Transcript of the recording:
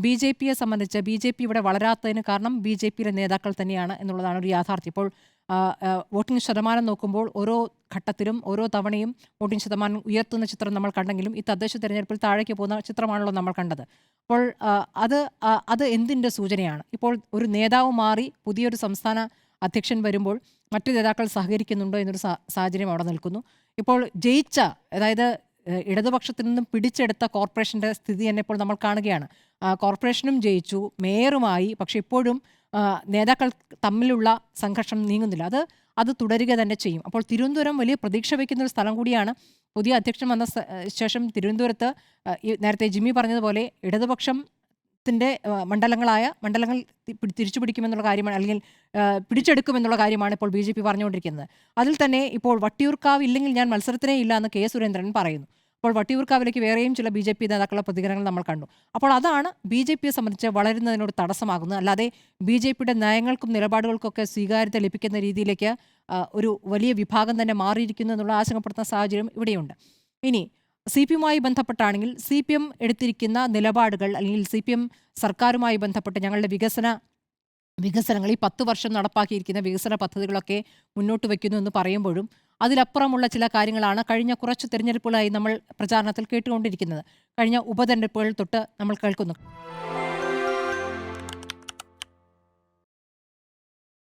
ബി.ജെ.പിയെ സംബന്ധിച്ച് ബി.ജെ.പി ഇവിടെ വളരാത്തതിന് കാരണം ബി.ജെ.പിയിലെ നേതാക്കൾ തന്നെയാണ് എന്നുള്ളതാണ് ഒരു യാഥാർത്ഥ്യം. ഇപ്പോൾ വോട്ടിംഗ് ശതമാനം നോക്കുമ്പോൾ ഓരോ ഘട്ടത്തിലും ഓരോ തവണയും വോട്ടിംഗ് ശതമാനം ഉയർത്തുന്ന ചിത്രം നമ്മൾ കണ്ടെങ്കിലും ഈ തദ്ദേശ തെരഞ്ഞെടുപ്പിൽ താഴേക്ക് പോകുന്ന ചിത്രമാണല്ലോ നമ്മൾ കണ്ടത്. അപ്പോൾ അത് എന്തിൻ്റെ സൂചനയാണ്? ഇപ്പോൾ ഒരു നേതാവ് മാറി പുതിയൊരു സംസ്ഥാന അധ്യക്ഷൻ വരുമ്പോൾ മറ്റു നേതാക്കൾ സഹകരിക്കുന്നുണ്ടോ എന്നൊരു സാഹചര്യം അവിടെ നിൽക്കുന്നു. ഇപ്പോൾ ജയിച്ച, അതായത് ഇടതുപക്ഷത്തിൽ നിന്നും പിടിച്ചെടുത്ത കോർപ്പറേഷൻ്റെ സ്ഥിതി തന്നെ ഇപ്പോൾ നമ്മൾ കാണുകയാണ്. കോർപ്പറേഷനും ജയിച്ചു, മേയറുമായി, പക്ഷെ ഇപ്പോഴും നേതാക്കൾ തമ്മിലുള്ള സംഘർഷം നീങ്ങുന്നില്ല. അത് തുടരുക തന്നെ ചെയ്യും. അപ്പോൾ തിരുവനന്തപുരം വലിയ പ്രതീക്ഷ വയ്ക്കുന്ന ഒരു സ്ഥലം കൂടിയാണ്. പുതിയ അധ്യക്ഷൻ വന്ന ശേഷം തിരുവനന്തപുരത്ത് നേരത്തെ ജിമ്മി പറഞ്ഞതുപോലെ ഇടതുപക്ഷത്തിൻ്റെ മണ്ഡലങ്ങൾ തിരിച്ചു പിടിക്കുമെന്നുള്ള കാര്യമാണ്, അല്ലെങ്കിൽ പിടിച്ചെടുക്കുമെന്നുള്ള കാര്യമാണ് ഇപ്പോൾ ബി.ജെ.പി പറഞ്ഞുകൊണ്ടിരിക്കുന്നത്. അതിൽ തന്നെ ഇപ്പോൾ വട്ടിയൂർക്കാവ് ഇല്ലെങ്കിൽ ഞാൻ മത്സരത്തിനേ ഇല്ല എന്ന് കെ സുരേന്ദ്രൻ പറയുന്നു. അപ്പോൾ വട്ടിയൂർക്കാവിലേക്ക് വേറെയും ചില ബി.ജെ.പി നേതാക്കളുടെ പ്രതികരണങ്ങൾ നമ്മൾ കണ്ടു. അപ്പോൾ അതാണ് ബി.ജെ.പിയെ സംബന്ധിച്ച് വളരുന്നതിനോട് തടസ്സമാകുന്നത്. അല്ലാതെ ബി.ജെ.പിയുടെ നയങ്ങൾക്കും നിലപാടുകൾക്കൊക്കെ സ്വീകാര്യത ലഭിക്കുന്ന രീതിയിലേക്ക് ഒരു വലിയ വിഭാഗം തന്നെ മാറിയിരിക്കുന്നു എന്നുള്ള ആശങ്കപ്പെടുത്തുന്ന സാഹചര്യം ഇവിടെയുണ്ട്. ഇനി CPM-മായി ബന്ധപ്പെട്ടാണെങ്കിൽ CPM എടുത്തിരിക്കുന്ന നിലപാടുകൾ, അല്ലെങ്കിൽ CPM സർക്കാരുമായി ബന്ധപ്പെട്ട് ഞങ്ങളുടെ വികസനങ്ങൾ, ഈ 10 വർഷം നടപ്പാക്കിയിരിക്കുന്ന വികസന പദ്ധതികളൊക്കെ മുന്നോട്ട് വയ്ക്കുന്നു എന്ന് പറയുമ്പോഴും അതിലപ്പുറമുള്ള ചില കാര്യങ്ങളാണ് കഴിഞ്ഞ കുറച്ച് തിരഞ്ഞെടുപ്പുകളായി നമ്മൾ പ്രചാരണത്തിൽ കേട്ടുകൊണ്ടിരിക്കുന്നത്. കഴിഞ്ഞ ഉപതെരഞ്ഞെടുപ്പുകൾ തൊട്ട് നമ്മൾ കേൾക്കുന്നു.